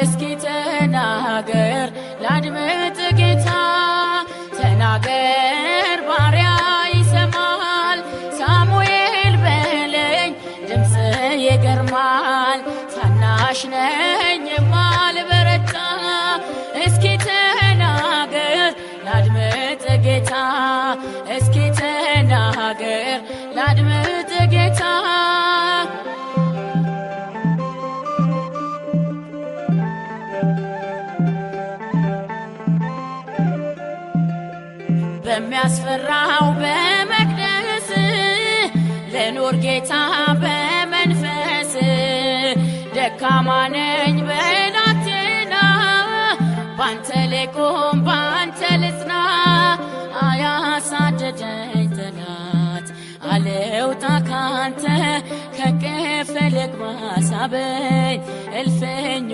እስኪ ተናገር ላድምጥ ጌታ ተናገር ባሪያ ይሰማል ሳሙኤል በለኝ ድምጽ ይገርማል ታናሽ ነኝ የማልበረታ እስኪ ተናገር ላድምጥ ጌታ እስኪ ተናገር ላድምጥ ጌታ በሚያስፈራው በመቅደስ ለኖር ጌታ በመንፈስ ደካማ ነኝ በላቴና ባንተ ልቁም ባንተ ልጽና አያሳደደኝ ጠላት አልውጣ ካንተ ከቅፍ ልግባ ሳበኝ እልፍኝ